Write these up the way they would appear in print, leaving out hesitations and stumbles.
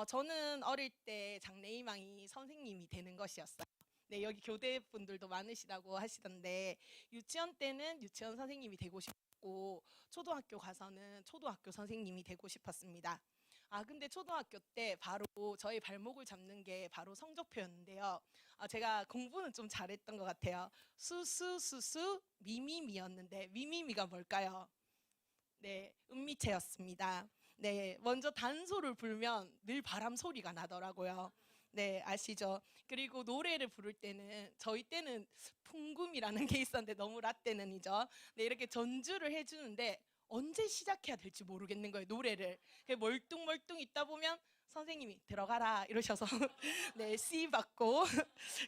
저는 어릴 때 장래희망이 선생님이 되는 것이었어요. 네, 여기 교대 분들도 많으시다고 하시던데 유치원 때는 유치원 선생님이 되고 싶고 초등학교 가서는 초등학교 선생님이 되고 싶었습니다. 근데 초등학교 때 바로 저의 발목을 잡는 게 바로 성적표였는데요. 제가 공부는 좀 잘했던 것 같아요. 수수수수 미미미였는데 미미미가 뭘까요? 네, 은미체였습니다. 네, 먼저 단소를 불면 늘 바람 소리가 나더라고요. 네, 아시죠? 그리고 노래를 부를 때는 저희 때는 풍금이라는 게 있었는데 너무 라떼는이죠. 네, 이렇게 전주를 해주는데 언제 시작해야 될지 모르겠는 거예요, 노래를. 멀뚱멀뚱 있다 보면 선생님이 들어가라 이러셔서 네, C 받고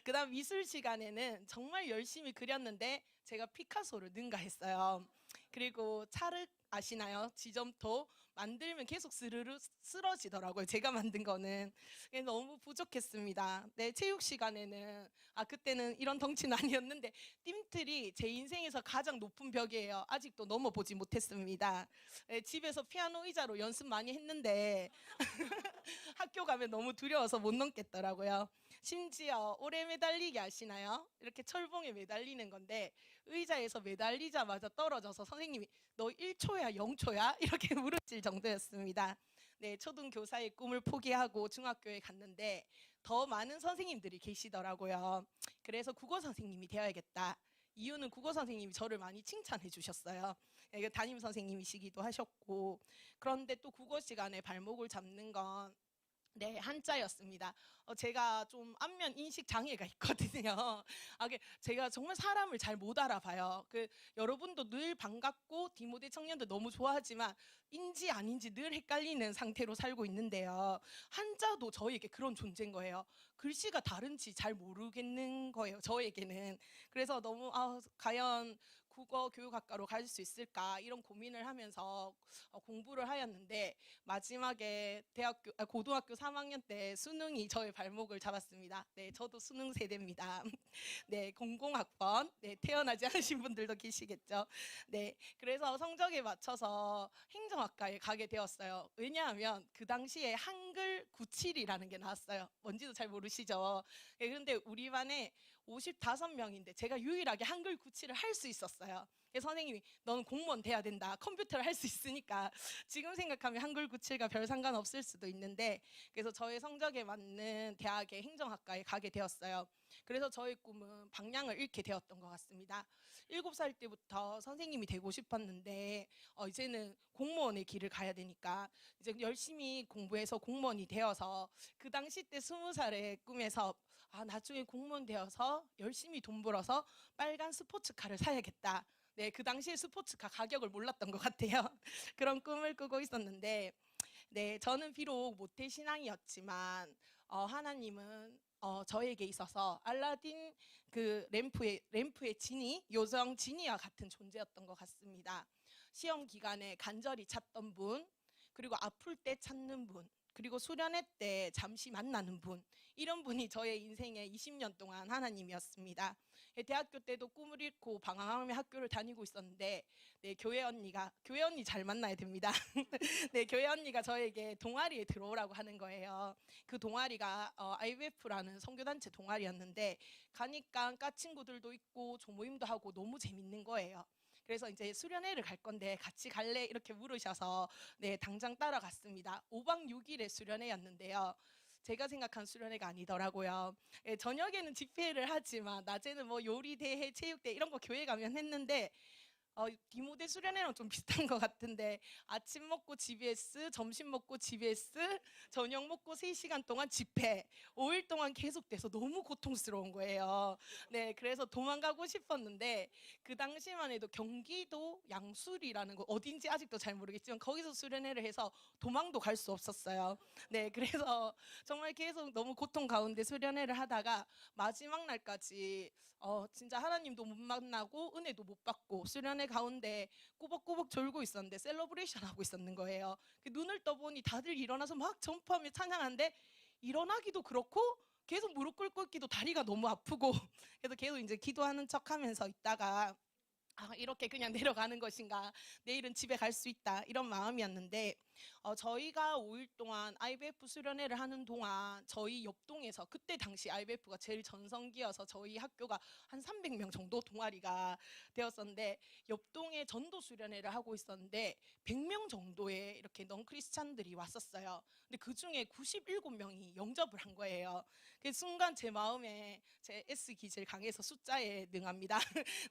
그다음 미술 시간에는 정말 열심히 그렸는데 제가 피카소를 능가했어요. 그리고 찰흙 아시나요? 지점토 만들면 계속 스르르 쓰러지더라고요. 제가 만든 거는 너무 부족했습니다. 네, 체육 시간에는 그때는 이런 덩치는 아니었는데 띰틀이 제 인생에서 가장 높은 벽이에요. 아직도 넘어보지 못했습니다. 네, 집에서 피아노 의자로 연습 많이 했는데 학교 가면 너무 두려워서 못 넘겠더라고요. 심지어 오래 매달리기 아시나요? 이렇게 철봉에 매달리는 건데 의자에서 매달리자마자 떨어져서 선생님이 너 1초야 0초야? 이렇게 물으실 정도였습니다. 네, 초등교사의 꿈을 포기하고 중학교에 갔는데 더 많은 선생님들이 계시더라고요. 그래서 국어 선생님이 되어야겠다. 이유는 국어 선생님이 저를 많이 칭찬해 주셨어요. 담임 선생님이시기도 하셨고 그런데 또 국어 시간에 발목을 잡는 건 네, 한자였습니다. 제가 좀 안면 인식 장애가 있거든요. 제가 정말 사람을 잘 못 알아봐요. 여러분도 늘 반갑고 디모데 청년도 너무 좋아하지만 인지 아닌지 늘 헷갈리는 상태로 살고 있는데요. 한자도 저에게 그런 존재인 거예요. 글씨가 다른지 잘 모르겠는 거예요. 저에게는. 그래서 너무 과연 국어 교육학과로 갈 수 있을까 이런 고민을 하면서 공부를 하였는데 마지막에 고등학교 3학년 때 수능이 저의 발목을 잡았습니다. 네, 저도 수능 세대입니다. 네, 00학번. 네, 태어나지 않으신 분들도 계시겠죠. 네, 그래서 성적에 맞춰서 행정학과에 가게 되었어요. 왜냐하면 그 당시에 한글 97이라는 게 나왔어요. 뭔지도 잘 모르시죠? 네, 그런데 우리 반에 55명인데 제가 유일하게 한글 97을 할 수 있었어요. 그래서 선생님이 너는 공무원 돼야 된다. 컴퓨터를 할 수 있으니까. 지금 생각하면 한글 97과 별 상관없을 수도 있는데 그래서 저의 성적에 맞는 대학의 행정학과에 가게 되었어요. 그래서 저의 꿈은 방향을 잃게 되었던 것 같습니다. 7살 때부터 선생님이 되고 싶었는데 이제는 공무원의 길을 가야 되니까 이제 열심히 공부해서 공무원이 되어서 그 당시 때 20살의 꿈에서 나중에 공무원 되어서 열심히 돈 벌어서 빨간 스포츠카를 사야겠다. 네, 그 당시에 스포츠카 가격을 몰랐던 것 같아요. 그런 꿈을 꾸고 있었는데 네, 저는 비록 모태 신앙이었지만 하나님은 저에게 있어서 알라딘 그 램프의 지니, 요정 지니와 같은 존재였던 것 같습니다. 시험 기간에 간절히 찾던 분, 그리고 아플 때 찾는 분, 그리고 수련회 때 잠시 만나는 분, 이런 분이 저의 인생의 20년 동안 하나님이었습니다. 대학교 때도 꿈을 잃고 방황하며 학교를 다니고 있었는데 네, 교회 언니 잘 만나야 됩니다. 네, 교회 언니가 저에게 동아리에 들어오라고 하는 거예요. 그 동아리가 IVF라는 선교단체 동아리였는데 가니까 과 친구들도 있고 조모임도 하고 너무 재밌는 거예요. 그래서 이제 수련회를 갈 건데 같이 갈래? 이렇게 물으셔서 네, 당장 따라갔습니다. 5박 6일의 수련회였는데요. 제가 생각한 수련회가 아니더라고요. 예, 저녁에는 집회를 하지만 낮에는 뭐 요리대회, 체육대회 이런 거 교회 가면 했는데 디모데 수련회랑 좀 비슷한 것 같은데 아침 먹고 GBS, 점심 먹고 GBS, 저녁 먹고 3시간 동안 집회 5일 동안 계속돼서 너무 고통스러운 거예요. 네, 그래서 도망가고 싶었는데 그 당시만 해도 경기도 양수리라는 거 어딘지 아직도 잘 모르겠지만 거기서 수련회를 해서 도망도 갈 수 없었어요. 네, 그래서 정말 계속 너무 고통 가운데 수련회를 하다가 마지막 날까지 진짜 하나님도 못 만나고 은혜도 못 받고 수련회 가운데 꾸벅꾸벅 졸고 있었는데 셀러브레이션 하고 있었는 거예요. 눈을 떠보니 다들 일어나서 막 점프하며 찬양하는데 일어나기도 그렇고 계속 무릎 꿇고 있기도 다리가 너무 아프고 그래서 계속 이제 기도하는 척하면서 있다가 이렇게 그냥 내려가는 것인가, 내일은 집에 갈 수 있다, 이런 마음이었는데 저희가 5일 동안 IBF 수련회를 하는 동안 저희 옆동에서 그때 당시 IBF가 제일 전성기여서 저희 학교가 한 300명 정도 동아리가 되었었는데 옆동에 전도 수련회를 하고 있었는데 100명 정도의 이렇게 넌크리스찬들이 왔었어요. 근데 그 중에 97명이 영접을 한 거예요. 그 순간 제 마음에 제 S 기질 강해서 숫자에 능합니다.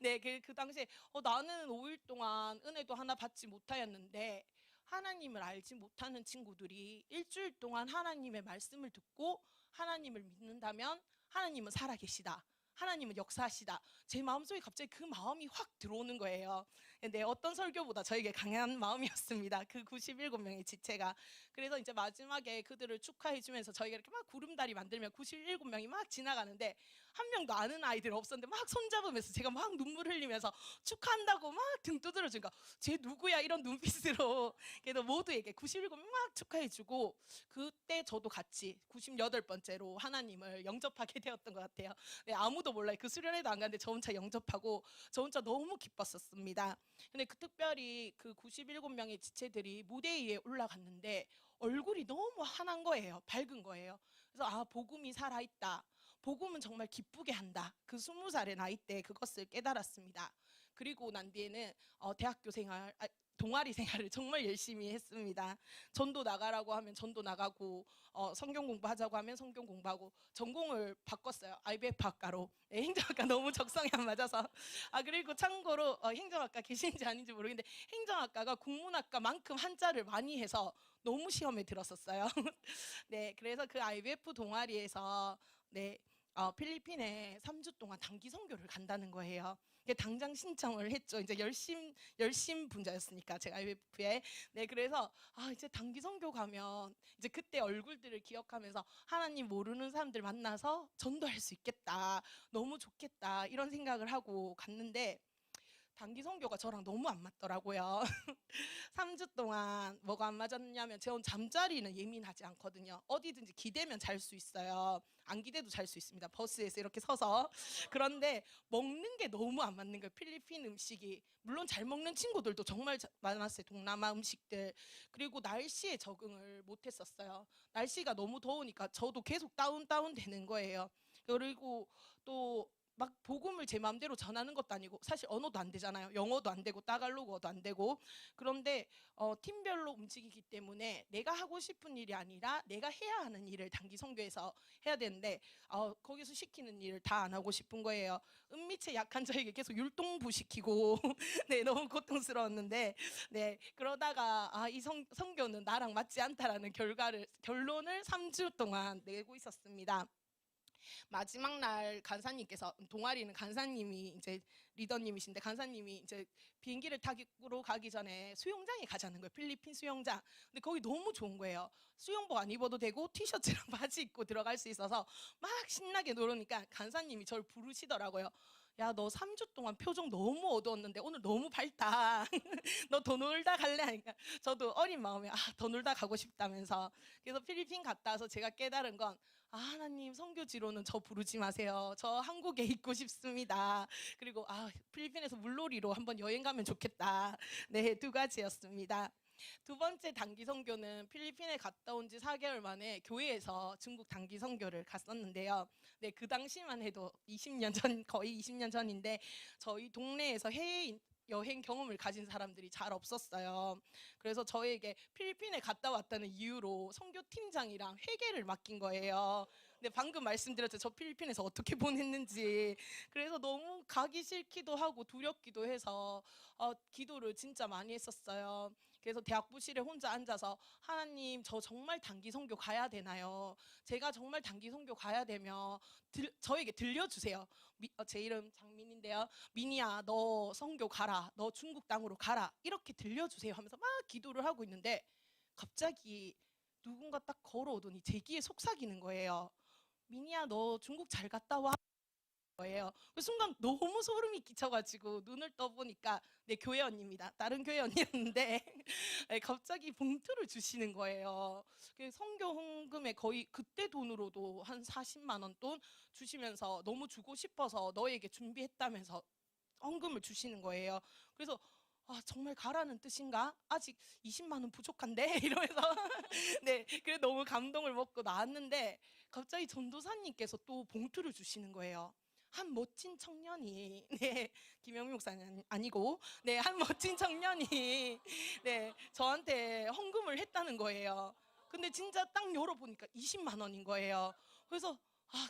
네, 그 당시에 나는 5일 동안 은혜도 하나 받지 못하였는데 하나님을 알지 못하는 친구들이 일주일 동안 하나님의 말씀을 듣고 하나님을 믿는다면 하나님은 살아계시다. 하나님은 역사하시다. 제 마음속에 갑자기 그 마음이 확 들어오는 거예요. 근데 어떤 설교보다 저에게 강한 마음이었습니다. 그 97명의 지체가. 그래서 이제 마지막에 그들을 축하해 주면서 저희가 이렇게 막 구름다리 만들면 97명이 막 지나가는데 한 명도 아는 아이들 없었는데 막 손잡으면서 제가 막 눈물 흘리면서 축하한다고 막 등 두드려 주니까 쟤 누구야 이런 눈빛으로 그래도 모두에게 97명 막 축하해 주고 그때 저도 같이 98번째로 하나님을 영접하게 되었던 것 같아요. 네, 아무도 몰라요. 그 수련회도 안 갔는데 저 혼자 영접하고 저 혼자 너무 기뻤었습니다. 근데 특별히 그 97명의 지체들이 무대 위에 올라갔는데 얼굴이 너무 환한 거예요. 밝은 거예요. 그래서 복음이 살아있다. 복음은 정말 기쁘게 한다. 그 20살의 나이 때 그것을 깨달았습니다. 그리고 난 뒤에는 대학교 생활, 동아리 생활을 정말 열심히 했습니다. 전도 나가라고 하면 전도 나가고 성경 공부하자고 하면 성경 공부하고 전공을 바꿨어요. IBF 학과로. 네, 행정학과 너무 적성에 안 맞아서. 그리고 참고로 행정학과 계신지 아닌지 모르겠는데 행정학과가 국문학과만큼 한자를 많이 해서 너무 시험에 들었었어요. 네, 그래서 그 IBF 동아리에서 네, 필리핀에 3주 동안 단기 선교를 간다는 거예요. 당장 신청을 했죠. 이제 열심 분자였으니까 제가 IBF에. 네, 그래서 이제 단기 선교 가면 이제 그때 얼굴들을 기억하면서 하나님 모르는 사람들 만나서 전도할 수 있겠다. 너무 좋겠다. 이런 생각을 하고 갔는데 단기 선교가 저랑 너무 안 맞더라고요. 3주 동안 뭐가 안 맞았냐면 제 잠자리는 예민하지 않거든요. 어디든지 기대면 잘 수 있어요. 안 기대도 잘 수 있습니다. 버스에서 이렇게 서서. 그런데 먹는 게 너무 안 맞는 거예요. 필리핀 음식이. 물론 잘 먹는 친구들도 정말 많았어요. 동남아 음식들. 그리고 날씨에 적응을 못했었어요. 날씨가 너무 더우니까 저도 계속 다운 되는 거예요. 그리고 또 막 복음을 제 마음대로 전하는 것도 아니고 사실 언어도 안 되잖아요. 영어도 안 되고 따갈로그어도 안 되고. 그런데 팀별로 움직이기 때문에 내가 하고 싶은 일이 아니라 내가 해야 하는 일을 단기 선교에서 해야 되는데 거기서 시키는 일을 다 안 하고 싶은 거예요. 은미체 약한 저에게 계속 율동부 시키고 네, 너무 고통스러웠는데 네, 그러다가 이 선교는 나랑 맞지 않다라는 결론을 3주 동안 내고 있었습니다. 마지막 날 간사님께서 동아리는 간사님이 이제 리더님이신데 간사님이 이제 비행기를 타기로 가기 전에 수영장에 가자는 거예요. 필리핀 수영장. 근데 거기 너무 좋은 거예요. 수영복 안 입어도 되고 티셔츠랑 바지 입고 들어갈 수 있어서 막 신나게 놀으니까 간사님이 저를 부르시더라고요. 야, 너 3주 동안 표정 너무 어두웠는데 오늘 너무 밝다. 너 더 놀다 갈래? 하니까 저도 어린 마음에 더 놀다 가고 싶다면서. 그래서 필리핀 갔다 와서 제가 깨달은 건 하나님 선교지로는 저 부르지 마세요. 저 한국에 있고 싶습니다. 그리고 필리핀에서 물놀이로 한번 여행 가면 좋겠다. 네, 두 가지였습니다. 두 번째 단기 선교는 필리핀에 갔다 온 지 4개월 만에 교회에서 중국 단기 선교를 갔었는데요. 네, 그 당시만 해도 20년 전, 거의 20년 전인데 저희 동네에서 해외 여행 경험을 가진 사람들이 잘 없었어요. 그래서 저에게 필리핀에 갔다 왔다는 이유로 선교팀장이랑 회계를 맡긴 거예요. 근데 방금 말씀드렸죠. 저 필리핀에서 어떻게 보냈는지. 그래서 너무 가기 싫기도 하고 두렵기도 해서 기도를 진짜 많이 했었어요. 그래서 대학부실에 혼자 앉아서 하나님 저 정말 단기 선교 가야 되나요? 제가 정말 단기 선교 가야 되면 저에게 들려주세요. 제 이름 장민인데요. 민이야 너 선교 가라. 너 중국 땅으로 가라. 이렇게 들려주세요 하면서 막 기도를 하고 있는데 갑자기 누군가 딱 걸어오더니 제 귀에 속삭이는 거예요. 민이야 너 중국 잘 갔다 와. 거예요. 그 순간 너무 소름이 끼쳐가지고 눈을 떠보니까 내 교회 언니입니다. 다른 교회 언니였는데 갑자기 봉투를 주시는 거예요. 선교 헌금에 거의 그때 돈으로도 한 40만 원 돈 주시면서 너무 주고 싶어서 너에게 준비했다면서 헌금을 주시는 거예요. 그래서 정말 가라는 뜻인가? 아직 20만 원 부족한데 이러면서 네, 그래 너무 감동을 먹고 나왔는데 갑자기 전도사님께서 또 봉투를 주시는 거예요. 한 멋진 청년이 네, 김영미 목사는 아니고 네, 한 멋진 청년이 네, 저한테 헌금을 했다는 거예요. 근데 진짜 딱 열어보니까 20만 원인 거예요. 그래서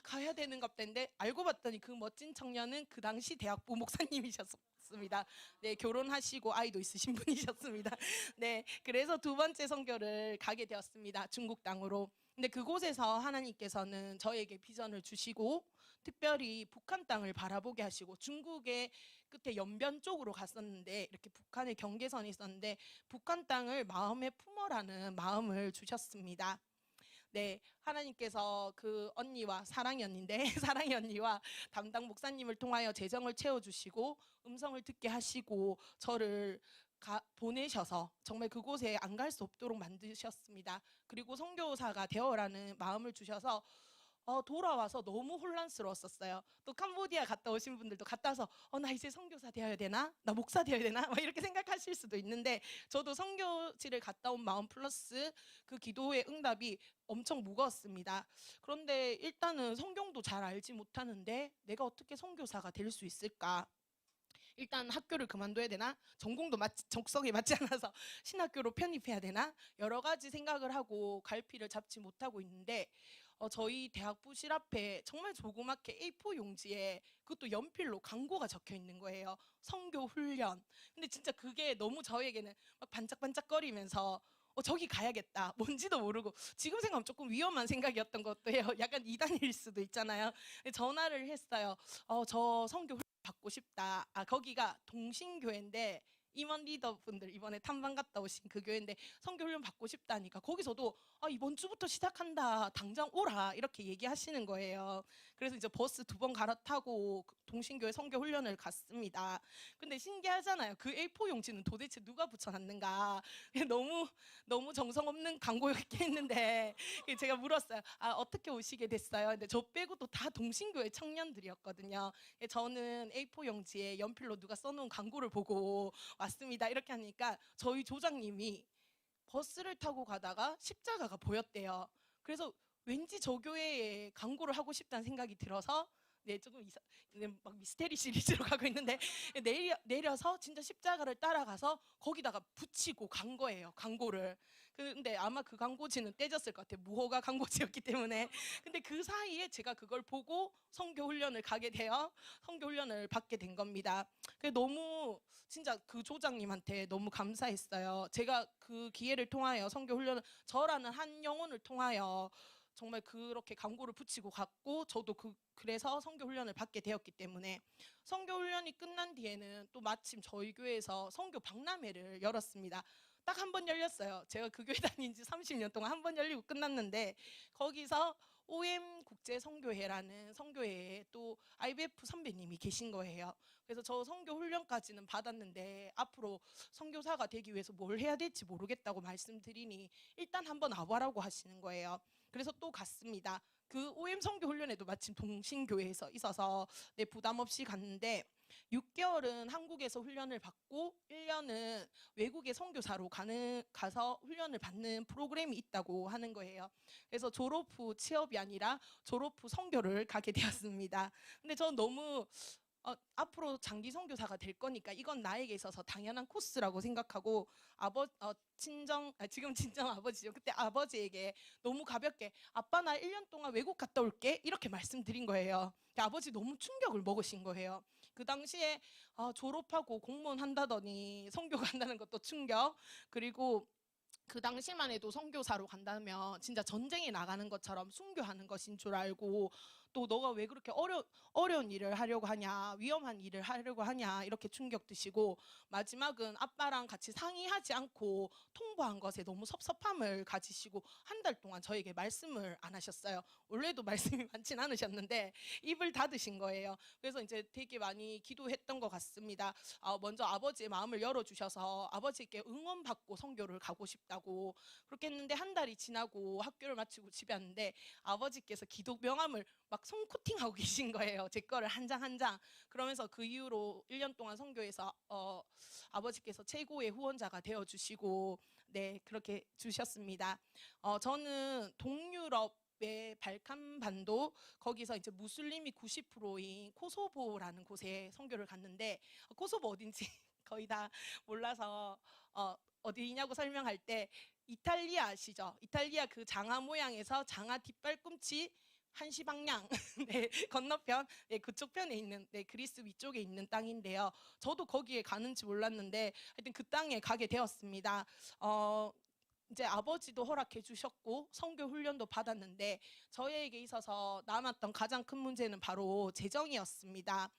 가야 되는 갑인데 알고 봤더니 그 멋진 청년은 그 당시 대학부 목사님이셨습니다. 네, 결혼하시고 아이도 있으신 분이셨습니다. 네, 그래서 두 번째 선교를 가게 되었습니다. 중국 땅으로. 근데 그곳에서 하나님께서는 저에게 비전을 주시고 특별히 북한 땅을 바라보게 하시고 중국의 끝에 연변 쪽으로 갔었는데 이렇게 북한의 경계선이 있었는데 북한 땅을 마음에 품어라는 마음을 주셨습니다. 네, 하나님께서 그 언니와 사랑이 언니인데 사랑이 언니와 담당 목사님을 통하여 재정을 채워주시고 음성을 듣게 하시고 저를 보내셔서 정말 그곳에 안 갈 수 없도록 만드셨습니다. 그리고 선교사가 되어라는 마음을 주셔서 돌아와서 너무 혼란스러웠었어요. 또 캄보디아 갔다 오신 분들도 갔다 와서 나 이제 선교사 되어야 되나? 나 목사 되어야 되나? 막 이렇게 생각하실 수도 있는데 저도 선교지를 갔다 온 마음 플러스 그 기도의 응답이 엄청 무거웠습니다. 그런데 일단은 성경도 잘 알지 못하는데 내가 어떻게 선교사가 될 수 있을까? 일단 학교를 그만둬야 되나? 전공도 적성에 맞지 않아서 신학교로 편입해야 되나? 여러 가지 생각을 하고 갈피를 잡지 못하고 있는데 저희 대학 부실 앞에 정말 조그맣게 A4 용지에 그것도 연필로 광고가 적혀 있는 거예요. 선교 훈련. 근데 진짜 그게 너무 저에게는 막 반짝반짝거리면서 저기 가야겠다. 뭔지도 모르고 지금 생각하면 조금 위험한 생각이었던 것도 해요. 약간 이단일 수도 있잖아요. 전화를 했어요. 저 선교 훈련 받고 싶다. 거기가 동신교회인데 임원 리더분들 이번에 탐방 갔다 오신 그 교회인데 선교훈련 받고 싶다니까 거기서도 이번 주부터 시작한다 당장 오라 이렇게 얘기하시는 거예요. 그래서 이제 버스 2번 갈아타고 동신교회 선교훈련을 갔습니다. 근데 신기하잖아요. 그 A4 용지는 도대체 누가 붙여놨는가. 너무 너무 정성 없는 광고였긴 했는데 제가 물었어요. 어떻게 오시게 됐어요? 근데 저 빼고도 다 동신교회 청년들이었거든요. 저는 A4 용지에 연필로 누가 써놓은 광고를 보고 왔습니다. 이렇게 하니까 저희 조장님이 버스를 타고 가다가 십자가가 보였대요. 그래서 왠지 저 교회에 광고를 하고 싶다는 생각이 들어서 네, 조금 막 미스테리 시리즈로 가고 있는데 내려서 진짜 십자가를 따라가서 거기다가 붙이고 간 거예요. 광고를. 근데 아마 그 광고지는 떼졌을 것 같아요. 무허가 광고지였기 때문에. 근데 그 사이에 제가 그걸 보고 선교 훈련을 가게 되어 선교 훈련을 받게 된 겁니다. 너무 진짜 그 조장님한테 너무 감사했어요. 제가 그 기회를 통하여 선교 훈련을 저라는 한 영혼을 통하여 정말 그렇게 광고를 붙이고 갔고 저도 그래서 선교 훈련을 받게 되었기 때문에 선교 훈련이 끝난 뒤에는 또 마침 저희 교회에서 선교 박람회를 열었습니다. 딱 한 번 열렸어요. 제가 그 교회 다닌 지 30년 동안 한 번 열리고 끝났는데 거기서 OM 국제 선교회라는 선교회에 또 IBF 선배님이 계신 거예요. 그래서 저 선교 훈련까지는 받았는데 앞으로 선교사가 되기 위해서 뭘 해야 될지 모르겠다고 말씀드리니 일단 한번 와보라고 하시는 거예요. 그래서 또 갔습니다. 그 OM 선교 훈련에도 마침 동신교회에서 있어서 네, 부담 없이 갔는데 6개월은 한국에서 훈련을 받고 1년은 외국의 선교사로 가서 훈련을 받는 프로그램이 있다고 하는 거예요. 그래서 졸업 후 취업이 아니라 졸업 후 선교를 가게 되었습니다. 근데 저 너무 앞으로 장기 선교사가 될 거니까 이건 나에게 있어서 당연한 코스라고 생각하고 지금 친정 아버지죠. 그때 아버지에게 너무 가볍게 아빠 나 1년 동안 외국 갔다 올게 이렇게 말씀드린 거예요. 아버지 너무 충격을 먹으신 거예요. 그 당시에 졸업하고 공무원 한다더니 선교 간다는 것도 충격. 그리고 그 당시만 해도 선교사로 간다면 진짜 전쟁에 나가는 것처럼 순교하는 것인 줄 알고 또 너가 왜 그렇게 어려운 일을 하려고 하냐 위험한 일을 하려고 하냐 이렇게 충격 드시고 마지막은 아빠랑 같이 상의하지 않고 통보한 것에 너무 섭섭함을 가지시고 한 달 동안 저에게 말씀을 안 하셨어요. 원래도 말씀이 많진 않으셨는데 입을 닫으신 거예요. 그래서 이제 되게 많이 기도했던 것 같습니다. 먼저 아버지의 마음을 열어주셔서 아버지께 응원받고 선교를 가고 싶다고 그렇게 했는데 한 달이 지나고 학교를 마치고 집에 왔는데 아버지께서 기도 명함을 막 막 손코팅하고 계신 거예요. 제 거를 한 장 한 장. 그러면서 그 이후로 1년 동안 선교에서 아버지께서 최고의 후원자가 되어 주시고 네 그렇게 주셨습니다. 저는 동유럽의 발칸반도 거기서 이제 무슬림이 90%인 코소보라는 곳에 선교를 갔는데 코소보 어딘지 거의 다 몰라서 어디냐고 설명할 때 이탈리아 아시죠? 이탈리아 그 장화 모양에서 장화 뒷발꿈치 한시 방향 네, 건너편 네, 그쪽 편에 있는 네, 그리스 위쪽에 있는 땅인데요. 저도 거기에 가는지 몰랐는데 하여튼 그 땅에 가게 되었습니다. 이제 아버지도 허락해 주셨고 선교 훈련도 받았는데 저희에게 있어서 남았던 가장 큰 문제는 바로 재정이었습니다.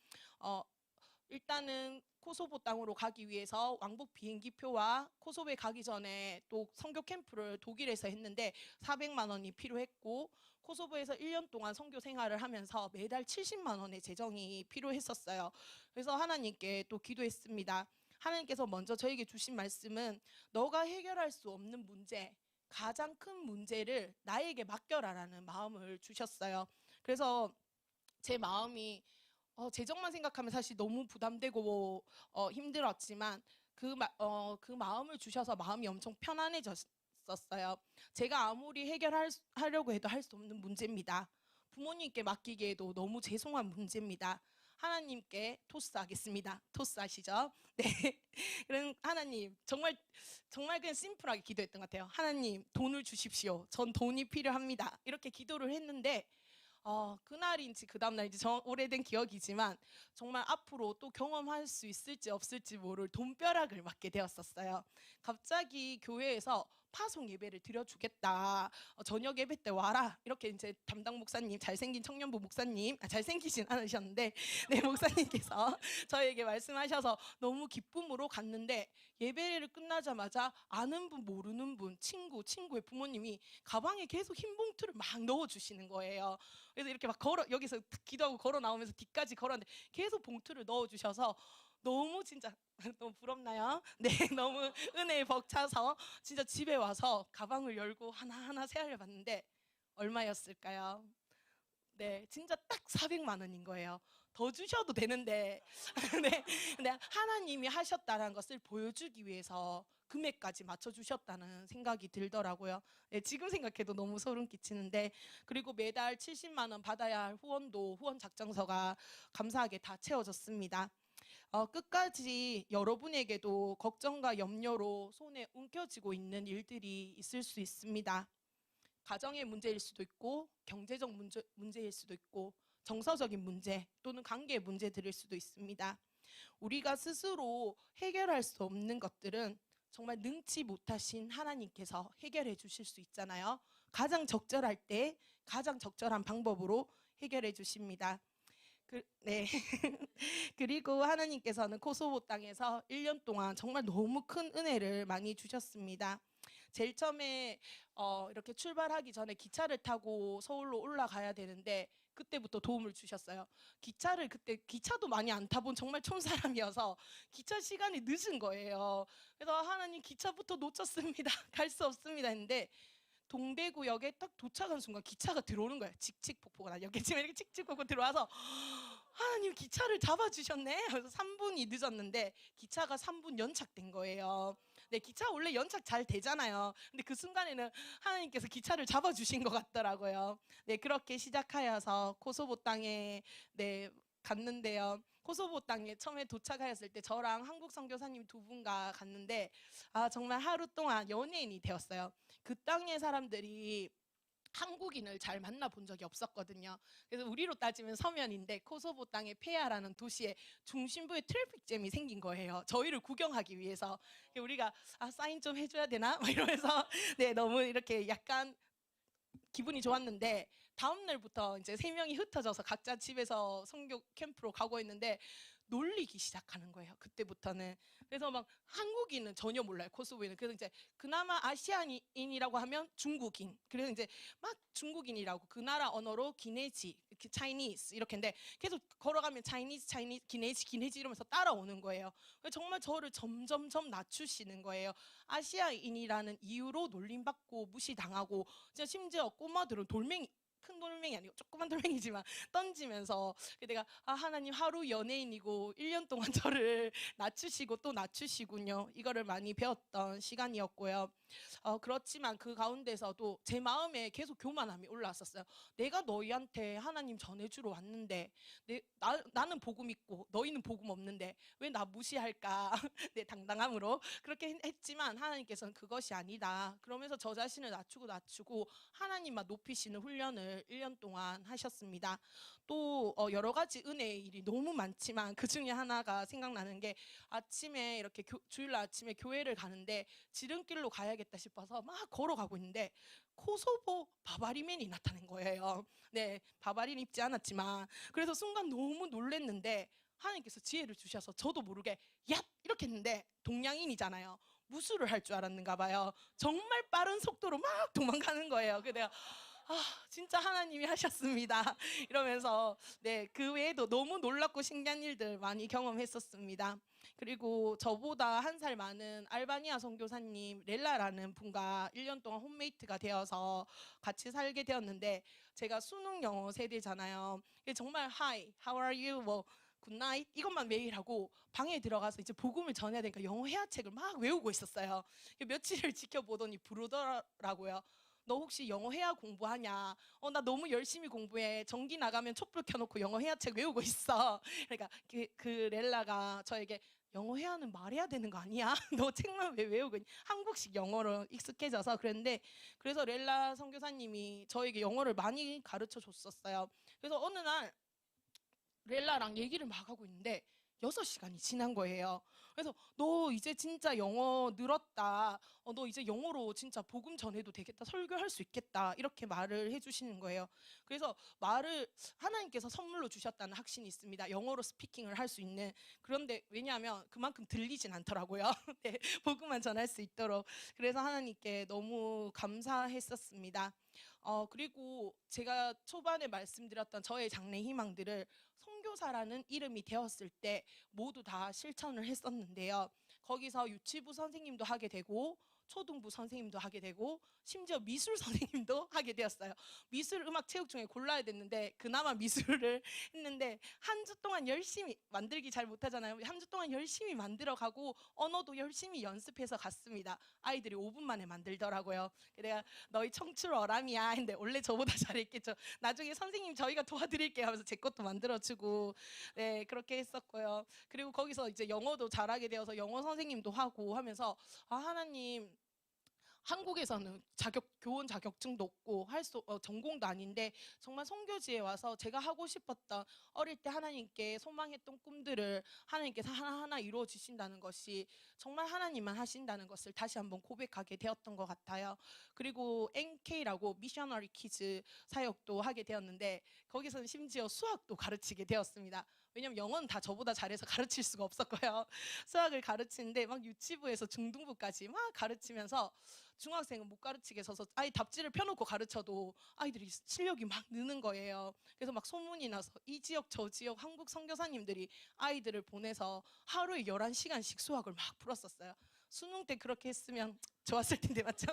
일단은 코소보 땅으로 가기 위해서 왕복 비행기표와 코소보에 가기 전에 또 선교 캠프를 독일에서 했는데 400만 원이 필요했고 코소보에서 1년 동안 선교 생활을 하면서 매달 70만 원의 재정이 필요했었어요. 그래서 하나님께 또 기도했습니다. 하나님께서 먼저 저에게 주신 말씀은 너가 해결할 수 없는 문제, 가장 큰 문제를 나에게 맡겨라라는 마음을 주셨어요. 그래서 제 마음이 재정만 생각하면 사실 너무 부담되고 힘들었지만 그 마음을 주셔서 마음이 엄청 편안해졌었어요. 제가 아무리 해결하려고 해도 할 수 없는 문제입니다. 부모님께 맡기기에도 너무 죄송한 문제입니다. 하나님께 토스하겠습니다. 토스하시죠? 네. 그럼 하나님 정말 그냥 심플하게 기도했던 것 같아요. 하나님 돈을 주십시오. 전 돈이 필요합니다. 이렇게 기도를 했는데 그날인지 그 다음날인지 오래된 기억이지만 정말 앞으로 또 경험할 수 있을지 없을지 모를 돈벼락을 맞게 되었었어요. 갑자기 교회에서 파송 예배를 드려주겠다. 저녁 예배 때 와라. 이렇게 이제 담당 목사님, 잘생긴 청년부 목사님, 잘생기진 않으셨는데, 네, 목사님께서 저에게 말씀하셔서 너무 기쁨으로 갔는데 예배를 끝나자마자 아는 분, 모르는 분, 친구의 부모님이 가방에 계속 흰 봉투를 막 넣어주시는 거예요. 그래서 이렇게 막 여기서 기도하고 걸어 나오면서 뒤까지 걸었는데 계속 봉투를 넣어주셔서 너무 진짜 너무 부럽나요? 네, 너무 은혜에 벅차서 진짜 집에 와서 가방을 열고 하나하나 세알려 봤는데 얼마였을까요? 네, 진짜 딱 400만 원인 거예요. 더 주셔도 되는데 네, 근데 하나님이 하셨다는 것을 보여주기 위해서 금액까지 맞춰주셨다는 생각이 들더라고요. 네, 지금 생각해도 너무 소름 끼치는데 그리고 매달 70만 원 받아야 할 후원 작정서가 감사하게 다 채워졌습니다. 끝까지 여러분에게도 걱정과 염려로 손에 움켜쥐고 있는 일들이 있을 수 있습니다. 가정의 문제일 수도 있고 경제적 문제일 수도 있고 정서적인 문제 또는 관계의 문제들일 수도 있습니다. 우리가 스스로 해결할 수 없는 것들은 정말 능치 못하신 하나님께서 해결해 주실 수 있잖아요. 가장 적절할 때 가장 적절한 방법으로 해결해 주십니다. 네. 그리고 하나님께서는 코소보 땅에서 1년 동안 정말 너무 큰 은혜를 많이 주셨습니다. 제일 처음에 이렇게 출발하기 전에 기차를 타고 서울로 올라가야 되는데 그때부터 도움을 주셨어요. 그때 기차도 많이 안 타본 정말 촌사람이어서 기차 시간이 늦은 거예요. 그래서 하나님 기차부터 놓쳤습니다. 갈 수 없습니다 했는데 동대구역에 딱 도착한 순간 기차가 들어오는 거예요. 칙칙폭폭 여기쯤에 이렇게 칙칙폭폭 들어와서 하나님 기차를 잡아주셨네. 그래서 3분이 늦었는데 기차가 3분 연착된 거예요. 네, 기차 원래 연착 잘 되잖아요. 근데 그 순간에는 하나님께서 기차를 잡아주신 것 같더라고요. 네, 그렇게 시작하여서 코소보 땅에 네 갔는데요. 코소보 땅에 처음에 도착하였을 때 저랑 한국 선교사님 두 분과 갔는데 정말 하루 동안 연예인이 되었어요. 그 땅의 사람들이 한국인을 잘 만나본 적이 없었거든요. 그래서 우리로 따지면 서면인데 코소보 땅의 페아라는 도시의 중심부에 트래픽잼이 생긴 거예요. 저희를 구경하기 위해서. 우리가 사인 좀 해줘야 되나? 이러면서 네 너무 이렇게 약간 기분이 좋았는데 다음 날부터 이제 3명이 흩어져서 각자 집에서 선교 캠프로 가고 있는데 놀리기 시작하는 거예요. 그때부터는. 그래서 막 한국인은 전혀 몰라요. 코소보인은. 그래서 이제 그나마 아시안인이라고 하면 중국인. 그래서 이제 막 중국인이라고 그 나라 언어로 기네지, 이렇게 차이니스 이렇게인데 계속 걸어가면 차이니스, 기네지 이러면서 따라오는 거예요. 정말 저를 점점점 낮추시는 거예요. 아시아인이라는 이유로 놀림받고 무시당하고 심지어 꼬마들은 돌멩이 아니고 조그만 돌멩이지만 던지면서 내가 하나님 하루 연예인이고 1년 동안 저를 낮추시고 또 낮추시군요. 이거를 많이 배웠던 시간이었고요. 그렇지만 그 가운데서도 제 마음에 계속 교만함이 올라왔었어요. 내가 너희한테 하나님 전해주러 왔는데 나는 복음 있고 너희는 복음 없는데 왜 나 무시할까? 내 당당함으로 그렇게 했지만 하나님께서는 그것이 아니다. 그러면서 저 자신을 낮추고 하나님만 높이시는 훈련을 1년 동안 하셨습니다. 또 여러 가지 은혜의 일이 너무 많지만 그 중에 하나가 생각나는 게 아침에 이렇게 주일날 아침에 교회를 가는데 지름길로 가야겠다 싶어서 막 걸어가고 있는데 코소보 바바리맨이 나타난 거예요. 네, 바바리는 입지 않았지만 그래서 순간 너무 놀랬는데 하나님께서 지혜를 주셔서 저도 모르게 얍 이렇게 했는데 동양인이잖아요. 무술을 할 줄 알았는가 봐요. 정말 빠른 속도로 막 도망가는 거예요. 그래서 내가 진짜 하나님이 하셨습니다. 이러면서 네, 그 외에도 너무 놀랍고 신기한 일들 많이 경험했었습니다. 그리고 저보다 한 살 많은 알바니아 선교사님 렐라라는 분과 1년 동안 홈메이트가 되어서 같이 살게 되었는데 제가 수능 영어 세대잖아요. 정말 Hi, how are you? 뭐 굿나잇 이것만 매일 하고 방에 들어가서 이제 복음을 전해야 되니까 영어 회화책을 막 외우고 있었어요. 며칠을 지켜보더니 부르더라고요. 너 혹시 영어 회화 공부하냐? 나 너무 열심히 공부해. 전기 나가면 촛불 켜놓고 영어 회화책 외우고 있어. 그러니까 그 렐라가 저에게 영어 회화는 말해야 되는 거 아니야? 너 책만 왜 외우고 있니? 한국식 영어로 익숙해져서 그랬는데 그래서 렐라 선교사님이 저에게 영어를 많이 가르쳐 줬었어요. 그래서 어느 날 렐라랑 얘기를 막 하고 있는데 6시간이 지난 거예요. 그래서 너 이제 진짜 영어 늘었다. 너 이제 영어로 진짜 복음 전해도 되겠다. 설교할 수 있겠다. 이렇게 말을 해주시는 거예요. 그래서 말을 하나님께서 선물로 주셨다는 확신이 있습니다. 영어로 스피킹을 할 수 있는. 그런데 왜냐하면 그만큼 들리진 않더라고요. 네, 복음만 전할 수 있도록. 그래서 하나님께 너무 감사했었습니다. 그리고 제가 초반에 말씀드렸던 저의 장래 희망들을 선교사라는 이름이 되었을 때 모두 다 실천을 했었는데요. 거기서 유치부 선생님도 하게 되고 초등부 선생님도 하게 되고 심지어 미술 선생님도 하게 되었어요. 미술, 음악, 체육 중에 골라야 됐는데 그나마 미술을 했는데 한 주 동안 열심히 만들기 잘 못하잖아요. 한 주 동안 열심히 만들어가고 언어도 열심히 연습해서 갔습니다. 아이들이 5분 만에 만들더라고요. 내가 너희 청출 어람이야 했는데 원래 저보다 잘했겠죠. 나중에 선생님 저희가 도와드릴게요 하면서 제 것도 만들어주고 네, 그렇게 했었고요. 그리고 거기서 이제 영어도 잘하게 되어서 영어 선생님도 하고 하면서 하나님 한국에서는 교원 자격증도 없고 전공도 아닌데 정말 선교지에 와서 제가 하고 싶었던 어릴 때 하나님께 소망했던 꿈들을 하나님께서 하나하나 이루어 주신다는 것이 정말 하나님만 하신다는 것을 다시 한번 고백하게 되었던 것 같아요. 그리고 NK라고 미셔너리 키즈 사역도 하게 되었는데 거기서는 심지어 수학도 가르치게 되었습니다. 왜냐면 영어는 다 저보다 잘해서 가르칠 수가 없었고요. 수학을 가르치는데 막 유치부에서 중등부까지 막 가르치면서 중학생은 못 가르치게 서서 아이 답지를 펴놓고 가르쳐도 아이들이 실력이 막 느는 거예요. 그래서 막 소문이 나서 이 지역 저 지역 한국 선교사님들이 아이들을 보내서 하루에 11시간씩 수학을 막 풀었었어요. 수능 때 그렇게 했으면 좋았을 텐데 맞죠?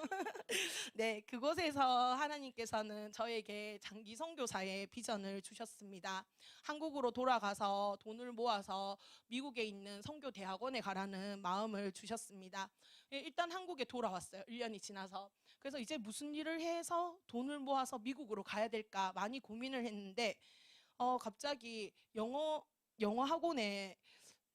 네, 그곳에서 하나님께서는 저에게 장기 선교사의 비전을 주셨습니다. 한국으로 돌아가서 돈을 모아서 미국에 있는 선교 대학원에 가라는 마음을 주셨습니다. 일단 한국에 돌아왔어요. 1년이 지나서. 그래서 이제 무슨 일을 해서 돈을 모아서 미국으로 가야 될까 많이 고민을 했는데 갑자기 영어 학원에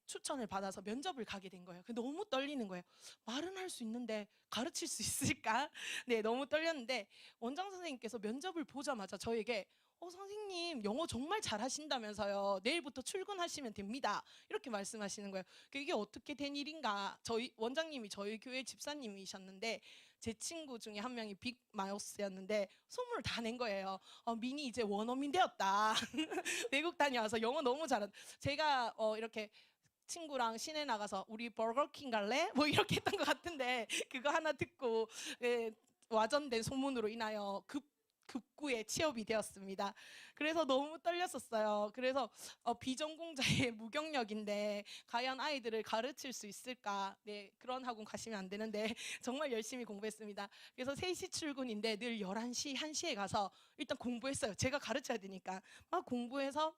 추천을 받아서 면접을 가게 된 거예요. 너무 떨리는 거예요. 말은 할 수 있는데 가르칠 수 있을까? 네, 너무 떨렸는데 원장 선생님께서 면접을 보자마자 저에게 선생님 영어 정말 잘하신다면서요. 내일부터 출근하시면 됩니다. 이렇게 말씀하시는 거예요. 이게 어떻게 된 일인가? 저희 원장님이 저희 교회 집사님이셨는데 제 친구 중에 한 명이 빅 마우스였는데 소문을 다 낸 거예요. 민이 이제 원어민 되었다. 외국 다녀와서 영어 너무 잘한. 제가 이렇게 친구랑 시내 나가서 우리 버거킹 갈래? 뭐 이렇게 했던 것 같은데 그거 하나 듣고 와전된 소문으로 인하여 급 급구에 취업이 되었습니다. 그래서 너무 떨렸었어요. 그래서 비전공자의 무경력인데 과연 아이들을 가르칠 수 있을까? 네, 그런 학원 가시면 안 되는데 정말 열심히 공부했습니다. 그래서 3시 출근인데 늘 11시, 1시에 가서 일단 공부했어요. 제가 가르쳐야 되니까 막 공부해서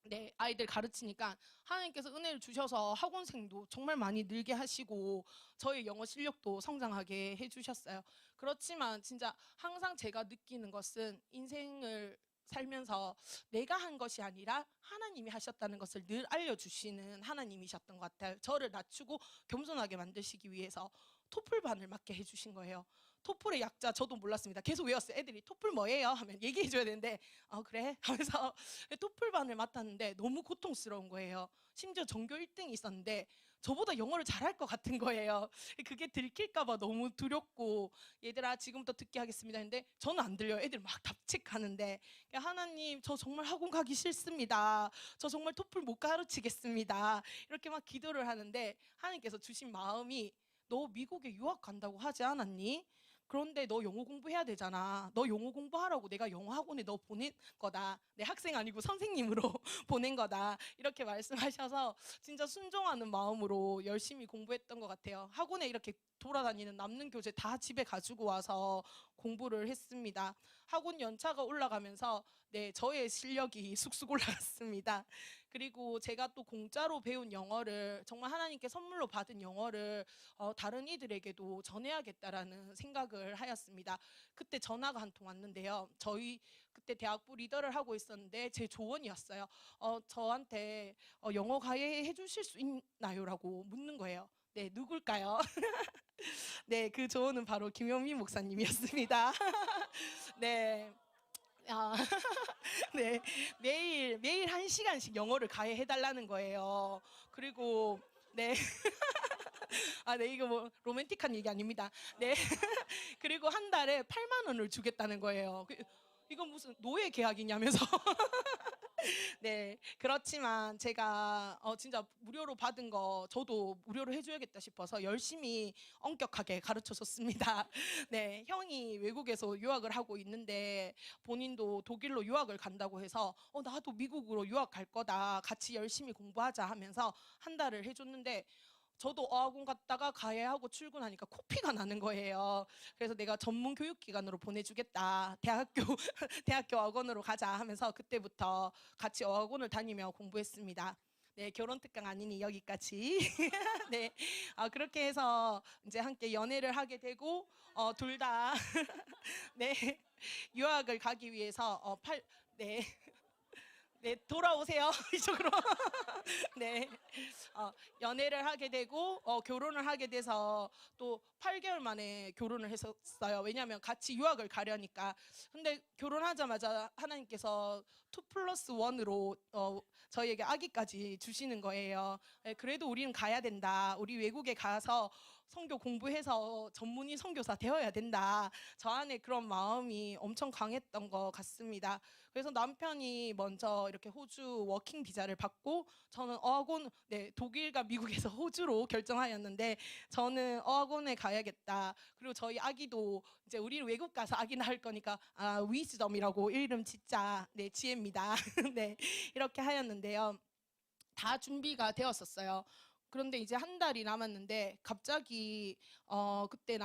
네, 아이들 가르치니까 하나님께서 은혜를 주셔서 학원생도 정말 많이 늘게 하시고 저의 영어 실력도 성장하게 해주셨어요. 그렇지만 진짜 항상 제가 느끼는 것은 인생을 살면서 내가 한 것이 아니라 하나님이 하셨다는 것을 늘 알려주시는 하나님이셨던 것 같아요. 저를 낮추고 겸손하게 만드시기 위해서 토플반을 맡게 해주신 거예요. 토플의 약자 저도 몰랐습니다. 계속 외웠어요. 애들이 토플 뭐예요? 하면 얘기해줘야 되는데 그래? 하면서 토플반을 맡았는데 너무 고통스러운 거예요. 심지어 전교 1등이 있었는데 저보다 영어를 잘할 것 같은 거예요. 그게 들킬까봐 너무 두렵고 얘들아 지금부터 듣게 하겠습니다 했는데 저는 안 들려요. 애들 막 답책하는데 하나님 저 정말 학원 가기 싫습니다. 저 정말 토플 못 가르치겠습니다. 이렇게 막 기도를 하는데 하나님께서 주신 마음이 너 미국에 유학 간다고 하지 않았니? 그런데 너 영어 공부해야 되잖아. 너 영어 공부하라고 내가 영어 학원에 너 보낸 거다. 내 학생 아니고 선생님으로 보낸 거다. 이렇게 말씀하셔서 진짜 순종하는 마음으로 열심히 공부했던 것 같아요. 학원에 이렇게 돌아다니는 남는 교재 다 집에 가지고 와서 공부를 했습니다. 학원 연차가 올라가면서 네, 저의 실력이 쑥쑥 올라갔습니다. 그리고 제가 또 공짜로 배운 영어를 정말 하나님께 선물로 받은 영어를 다른 이들에게도 전해야겠다라는 생각을 하였습니다. 그때 전화가 한 통 왔는데요. 저희 그때 대학부 리더를 하고 있었는데 제 조언이었어요. 저한테 영어 가해해 주실 수 있나요? 라고 묻는 거예요. 네, 누굴까요? 네, 그 조언은 바로 김영민 목사님이었습니다. 네. 아, 네, 매일 1시간씩 영어를 가해해 달라는 거예요. 그리고 네. 네, 이거 뭐 로맨틱한 얘기 아닙니다. 네. 그리고 한 달에 8만 원을 주겠다는 거예요. 이건 무슨 노예 계약이냐면서. 네, 그렇지만 제가 진짜 무료로 받은 거 저도 무료로 해줘야겠다 싶어서 열심히 엄격하게 가르쳐 줬습니다. 네, 형이 외국에서 유학을 하고 있는데 본인도 독일로 유학을 간다고 해서 나도 미국으로 유학 갈 거다. 같이 열심히 공부하자 하면서 한 달을 해줬는데 저도 어학원 갔다가 가해하고 출근하니까 코피가 나는 거예요. 그래서 내가 전문 교육기관으로 보내주겠다. 대학교 어학원으로 가자 하면서 그때부터 같이 어학원을 다니며 공부했습니다. 네, 결혼 특강 아니니 여기까지. 네, 그렇게 해서 이제 함께 연애를 하게 되고 둘 다 네, 유학을 가기 위해서 네. 네, 돌아오세요. 이쪽으로. 네. 연애를 하게 되고 결혼을 하게 돼서 또 8개월 만에 결혼을 했었어요. 왜냐하면 같이 유학을 가려니까. 근데 결혼하자마자 하나님께서 2+1으로 저희에게 아기까지 주시는 거예요. 네, 그래도 우리는 가야 된다. 우리 외국에 가서 선교 공부해서 전문의 선교사 되어야 된다. 저 안에 그런 마음이 엄청 강했던 것 같습니다. 그래서 남편이 먼저 이렇게 호주 워킹 비자를 받고 저는 어학원, 네, 독일과 미국에서 호주로 결정하였는데 저는 어학원에 가야겠다. 그리고 저희 아기도 이제 우리는 외국 가서 아기 낳을 거니까 위즈덤이라고 이름 짓자. 네, 지혜입니다. 네, 이렇게 하였는데요. 다 준비가 되었었어요. 그런데 이제 한 달이 남았는데 갑자기 그때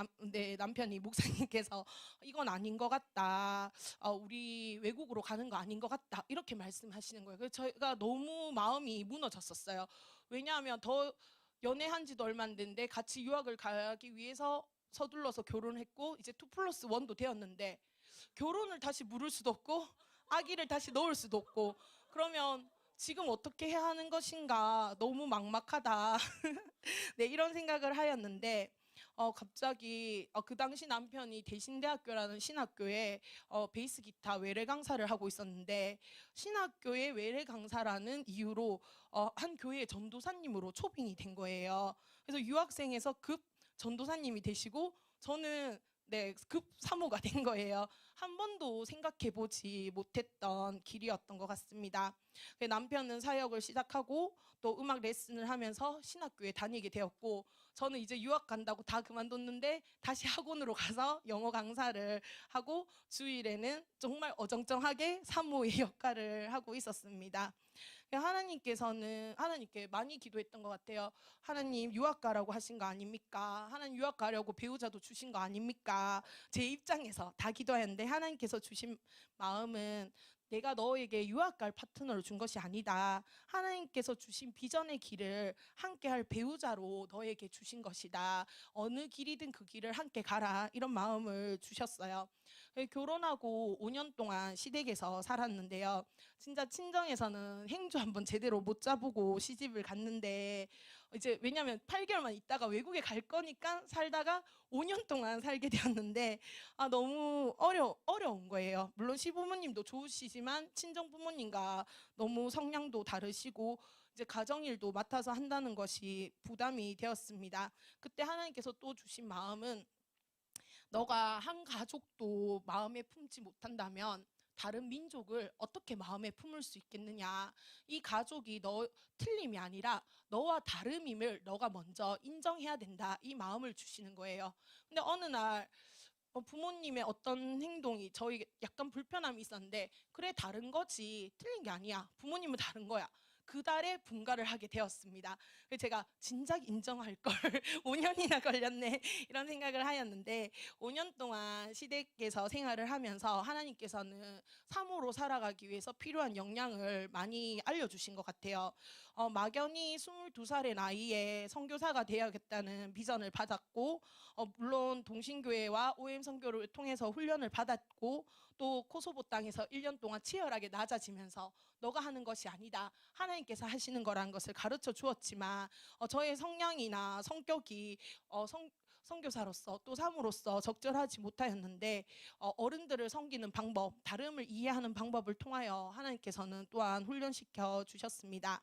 남편이 목사님께서 이건 아닌 것 같다. 우리 외국으로 가는 거 아닌 것 같다. 이렇게 말씀하시는 거예요. 그래서 저희가 너무 마음이 무너졌었어요. 왜냐하면 더 연애한 지도 얼마 안 됐는데 같이 유학을 가기 위해서 서둘러서 결혼했고 이제 2+1도 되었는데 결혼을 다시 물을 수도 없고 아기를 다시 넣을 수도 없고 그러면 지금 어떻게 해야 하는 것인가 너무 막막하다. 네, 이런 생각을 하였는데 갑자기 그 당시 남편이 대신대학교라는 신학교에 베이스 기타 외래 강사를 하고 있었는데 신학교의 외래 강사라는 이유로 한 교회의 전도사님으로 초빙이 된 거예요. 그래서 유학생에서 급 전도사님이 되시고 저는 네, 급 사모가 된 거예요. 한 번도 생각해보지 못했던 길이었던 것 같습니다. 남편은 사역을 시작하고 또 음악 레슨을 하면서 신학교에 다니게 되었고, 저는 이제 유학 간다고 다 그만뒀는데 다시 학원으로 가서 영어 강사를 하고 주일에는 정말 어정쩡하게 사모의 역할을 하고 있었습니다. 하나님께서는 하나님께 많이 기도했던 것 같아요. 하나님 유학 가라고 하신 거 아닙니까? 하나님 유학 가려고 배우자도 주신 거 아닙니까? 제 입장에서 다 기도했는데 하나님께서 주신 마음은 내가 너에게 유학 갈 파트너를 준 것이 아니다. 하나님께서 주신 비전의 길을 함께할 배우자로 너에게 주신 것이다. 어느 길이든 그 길을 함께 가라. 이런 마음을 주셨어요. 결혼하고 5년 동안 시댁에서 살았는데요. 진짜 친정에서는 행주 한번 제대로 못 잡고 시집을 갔는데, 이제 왜냐면 8개월만 있다가 외국에 갈 거니까 살다가 5년 동안 살게 되었는데, 너무 어려운 거예요. 물론 시부모님도 좋으시지만 친정 부모님과 너무 성향도 다르시고 이제 가정일도 맡아서 한다는 것이 부담이 되었습니다. 그때 하나님께서 또 주신 마음은, 너가 한 가족도 마음에 품지 못한다면 다른 민족을 어떻게 마음에 품을 수 있겠느냐. 이 가족이 너 틀림이 아니라 너와 다름임을 너가 먼저 인정해야 된다. 이 마음을 주시는 거예요. 근데 어느 날 부모님의 어떤 행동이 저희 약간 불편함이 있었는데, 그래 다른 거지 틀린 게 아니야, 부모님은 다른 거야, 그 달에 분가를 하게 되었습니다. 그래서 제가 진작 인정할 걸 5년이나 걸렸네 이런 생각을 하였는데, 5년 동안 시댁에서 생활을 하면서 하나님께서는 사모로 살아가기 위해서 필요한 역량을 많이 알려주신 것 같아요. 막연히 22살의 나이에 선교사가 되어야겠다는 비전을 받았고, 물론 동신교회와 OM 선교를 통해서 훈련을 받았고, 또 코소보 땅에서 1년 동안 치열하게 낮아지면서 너가 하는 것이 아니다, 하나님께서 하시는 거라는 것을 가르쳐 주었지만, 저의 성향이나 성격이 선교사로서 또 사모로서 적절하지 못하였는데, 어른들을 섬기는 방법, 다름을 이해하는 방법을 통하여 하나님께서는 또한 훈련시켜 주셨습니다.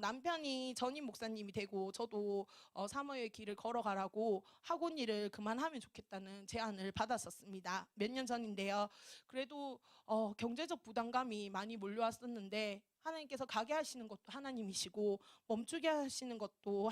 남편이 전임 목사님이 되고 저도 사모의 길을 걸어가라고 학원 일을 그만하면 좋겠다는 제안을 받았었습니다. 몇 년 전인데요. 그래도 경제적 부담감이 많이 몰려왔었는데, 하나님께서 가게 하시는 것도 하나님이시고 멈추게 하시는 것도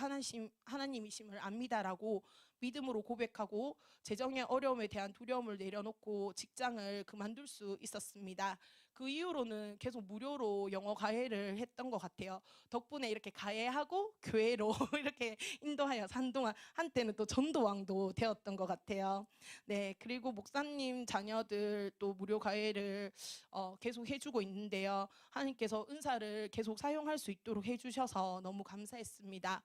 하나님이심을 압니다라고 믿음으로 고백하고, 재정의 어려움에 대한 두려움을 내려놓고 직장을 그만둘 수 있었습니다. 그 이후로는 계속 무료로 영어 과외를 했던 것 같아요. 덕분에 이렇게 가해하고 교회로 이렇게 인도하여 한동안 한때는 또 전도왕도 되었던 것 같아요. 네, 그리고 목사님 자녀들 또 무료 과외를 계속 해주고 있는데요. 하나님께서 은사를 계속 사용할 수 있도록 해주셔서 너무 감사했습니다.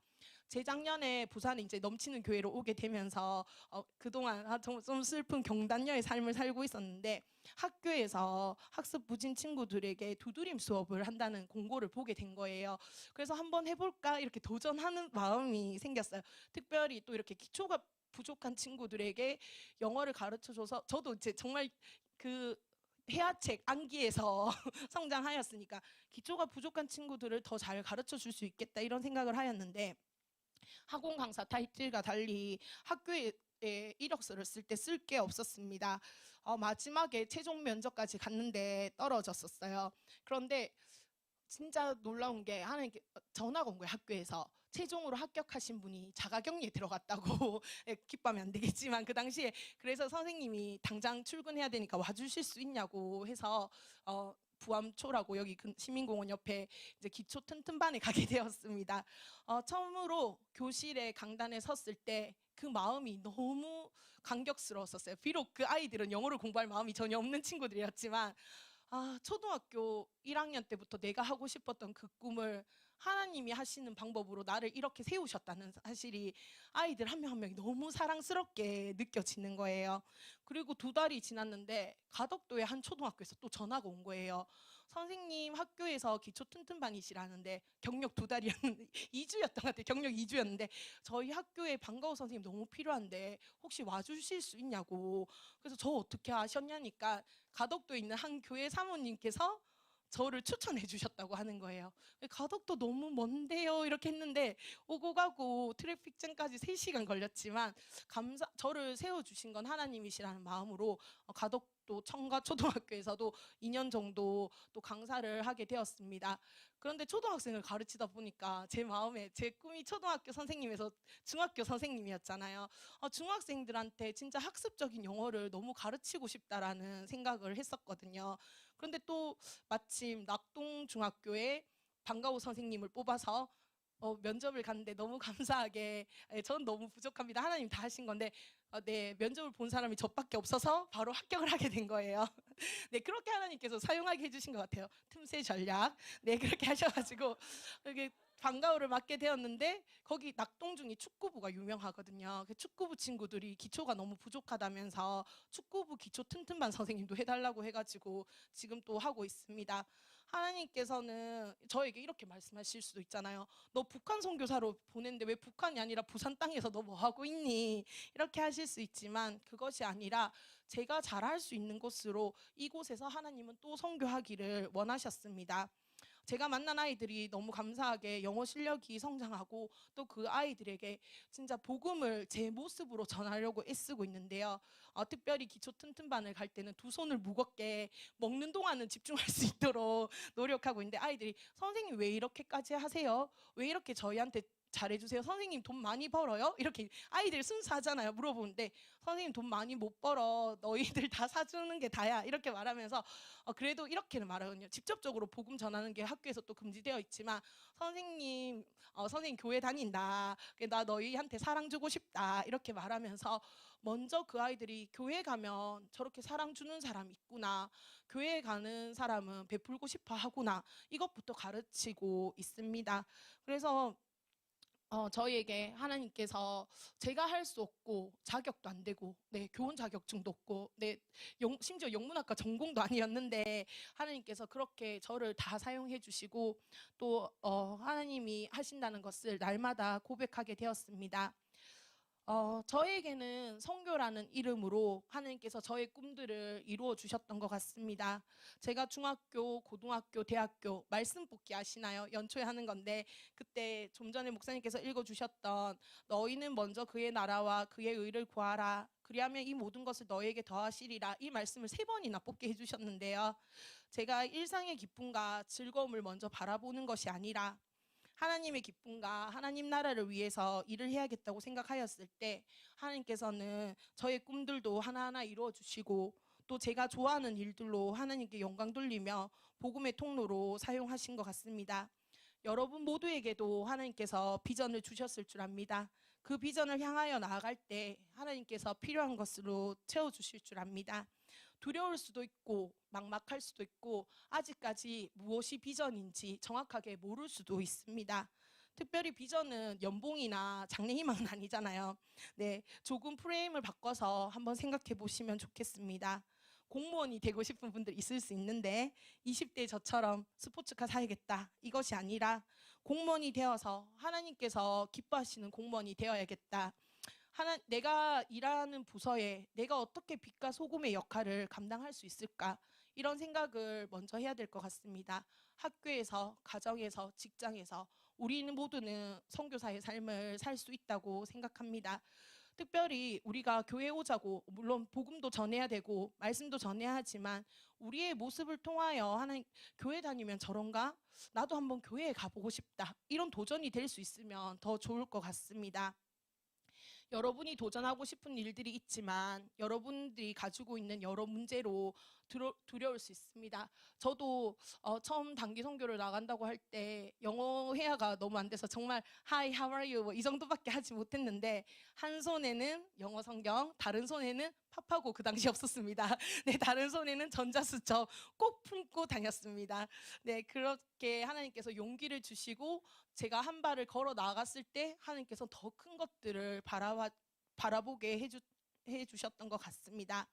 재작년에 부산에 이제 넘치는 교회로 오게 되면서 그동안 좀 슬픈 경단녀의 삶을 살고 있었는데, 학교에서 학습 부진 친구들에게 두드림 수업을 한다는 공고를 보게 된 거예요. 그래서 한번 해볼까 이렇게 도전하는 마음이 생겼어요. 특별히 또 이렇게 기초가 부족한 친구들에게 영어를 가르쳐줘서, 저도 이제 정말 그 해아책 암기에서 성장하였으니까 기초가 부족한 친구들을 더 잘 가르쳐 줄 수 있겠다 이런 생각을 하였는데, 학원 강사 타이틀과 달리 학교에 이력서를 쓸 때 쓸 게 없었습니다. 마지막에 최종 면접까지 갔는데 떨어졌었어요. 그런데 진짜 놀라운 게, 하나님께 전화가 온 거예요. 학교에서 최종으로 합격하신 분이 자가격리에 들어갔다고. 기뻐하면 안 되겠지만 그 당시에, 그래서 선생님이 당장 출근해야 되니까 와주실 수 있냐고 해서 부암초라고 여기 시민공원 옆에 이제 기초 튼튼반에 가게 되었습니다. 처음으로 교실에 강단에 섰을 때 그 마음이 너무 감격스러웠었어요. 비록 그 아이들은 영어를 공부할 마음이 전혀 없는 친구들이었지만, 초등학교 1학년 때부터 내가 하고 싶었던 그 꿈을 하나님이 하시는 방법으로 나를 이렇게 세우셨다는 사실이 아이들 한 명 한 명이 너무 사랑스럽게 느껴지는 거예요. 그리고 2달이 지났는데 가덕도의 한 초등학교에서 또 전화가 온 거예요. 선생님, 학교에서 기초 튼튼반이시라는데 경력 2달이었는데 2주였던 것 같아요. 경력 2주였는데 저희 학교에 방과후 선생님 너무 필요한데 혹시 와주실 수 있냐고. 그래서 저 어떻게 아셨냐니까 가덕도에 있는 한 교회 사모님께서 저를 추천해 주셨다고 하는 거예요. 가덕도 너무 먼데요 이렇게 했는데, 오고 가고 트래픽증까지 3시간 걸렸지만 저를 세워주신 건 하나님이시라는 마음으로 가덕도 또 청가 초등학교에서도 2년 정도 또 강사를 하게 되었습니다. 그런데 초등학생을 가르치다 보니까 제 마음에 제 꿈이 초등학교 선생님에서 중학교 선생님이었잖아요. 중학생들한테 진짜 학습적인 영어를 너무 가르치고 싶다라는 생각을 했었거든요. 그런데 또 마침 낙동중학교에 방과후 선생님을 뽑아서 면접을 갔는데 너무 감사하게, 전 너무 부족합니다. 하나님 다 하신 건데, 네, 면접을 본 사람이 저밖에 없어서 바로 합격을 하게 된 거예요. 네, 그렇게 하나님께서 사용하게 해주신 것 같아요. 틈새 전략. 네, 그렇게 하셔가지고 이게 방과후를 맡게 되었는데, 거기 낙동중이 축구부가 유명하거든요. 그 축구부 친구들이 기초가 너무 부족하다면서 축구부 기초 튼튼반 선생님도 해달라고 해가지고 지금 또 하고 있습니다. 하나님께서는 저에게 이렇게 말씀하실 수도 있잖아요. 너 북한 선교사로 보냈는데 왜 북한이 아니라 부산 땅에서 너 뭐 하고 있니? 이렇게 하실 수 있지만 그것이 아니라 제가 잘할 수 있는 곳으로 이곳에서 하나님은 또 선교하기를 원하셨습니다. 제가 만난 아이들이 너무 감사하게 영어 실력이 성장하고 또 그 아이들에게 진짜 복음을 제 모습으로 전하려고 애쓰고 있는데요. 특별히 기초 튼튼반을 갈 때는 두 손을 무겁게 먹는 동안은 집중할 수 있도록 노력하고 있는데, 아이들이 선생님 왜 이렇게까지 하세요? 왜 이렇게 저희한테 잘해주세요? 선생님 돈 많이 벌어요? 이렇게 아이들 순수하잖아요. 물어보는데 선생님 돈 많이 못 벌어. 너희들 다 사주는 게 다야. 이렇게 말하면서 그래도 이렇게는 말하거든요. 직접적으로 복음 전하는 게 학교에서 또 금지되어 있지만 선생님, 선생님 교회 다닌다. 나 너희한테 사랑 주고 싶다. 이렇게 말하면서 먼저 그 아이들이 교회 가면 저렇게 사랑 주는 사람이 있구나. 교회에 가는 사람은 베풀고 싶어 하구나. 이것부터 가르치고 있습니다. 그래서 저희에게 하나님께서 제가 할 수 없고 자격도 안 되고, 네, 교원 자격증도 없고, 네, 심지어 영문학과 전공도 아니었는데 하나님께서 그렇게 저를 다 사용해 주시고 또 하나님이 하신다는 것을 날마다 고백하게 되었습니다. 저에게는 선교라는 이름으로 하나님께서 저의 꿈들을 이루어 주셨던 것 같습니다. 제가 중학교, 고등학교, 대학교 말씀 뽑기 아시나요? 연초에 하는 건데 그때 좀 전에 목사님께서 읽어주셨던 너희는 먼저 그의 나라와 그의 의를 구하라. 그리하면 이 모든 것을 너에게 더하시리라. 이 말씀을 3번이나 뽑게 해주셨는데요. 제가 일상의 기쁨과 즐거움을 먼저 바라보는 것이 아니라 하나님의 기쁨과 하나님 나라를 위해서 일을 해야겠다고 생각하였을 때 하나님께서는 저의 꿈들도 하나하나 이루어 주시고 또 제가 좋아하는 일들로 하나님께 영광 돌리며 복음의 통로로 사용하신 것 같습니다. 여러분 모두에게도 하나님께서 비전을 주셨을 줄 압니다. 그 비전을 향하여 나아갈 때 하나님께서 필요한 것으로 채워주실 줄 압니다. 두려울 수도 있고 막막할 수도 있고 아직까지 무엇이 비전인지 정확하게 모를 수도 있습니다. 특별히 비전은 연봉이나 장래희망은 아니잖아요. 네, 조금 프레임을 바꿔서 한번 생각해 보시면 좋겠습니다. 공무원이 되고 싶은 분들 있을 수 있는데 20대 저처럼 스포츠카 사야겠다 이것이 아니라 공무원이 되어서 하나님께서 기뻐하시는 공무원이 되어야겠다. 내가 일하는 부서에 내가 어떻게 빛과 소금의 역할을 감당할 수 있을까? 이런 생각을 먼저 해야 될 것 같습니다. 학교에서, 가정에서, 직장에서 우리는 모두는 선교사의 삶을 살 수 있다고 생각합니다. 특별히 우리가 교회 오자고 물론 복음도 전해야 되고 말씀도 전해야 하지만 우리의 모습을 통하여 하나님 교회 다니면 저런가? 나도 한번 교회에 가보고 싶다. 이런 도전이 될 수 있으면 더 좋을 것 같습니다. 여러분이 도전하고 싶은 일들이 있지만 여러분들이 가지고 있는 여러 문제로 두려울 수 있습니다. 저도 처음 단기 선교를 나간다고 할 때 영어 회화가 너무 안 돼서 정말 Hi, how are you? 이 정도밖에 하지 못했는데 한 손에는 영어 성경, 다른 손에는 팝하고 그 당시 없었습니다. 네, 다른 손에는 전자수첩 꼭 품고 다녔습니다. 네, 그렇게 하나님께서 용기를 주시고 제가 한 발을 걸어 나갔을 때 하나님께서 더 큰 것들을 바라보게 해주셨던 것 같습니다.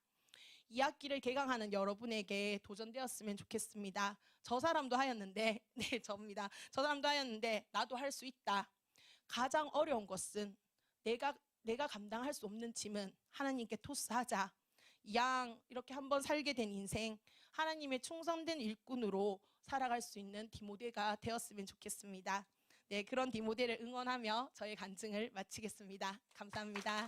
이 학기를 개강하는 여러분에게 도전되었으면 좋겠습니다. 저 사람도 하였는데, 네, 저입니다. 저 사람도 하였는데 나도 할 수 있다. 가장 어려운 것은 내가 감당할 수 없는 짐은 하나님께 토스하자. 이렇게 한번 살게 된 인생, 하나님의 충성된 일꾼으로 살아갈 수 있는 디모데가 되었으면 좋겠습니다. 네, 그런 디모데를 응원하며 저의 간증을 마치겠습니다. 감사합니다.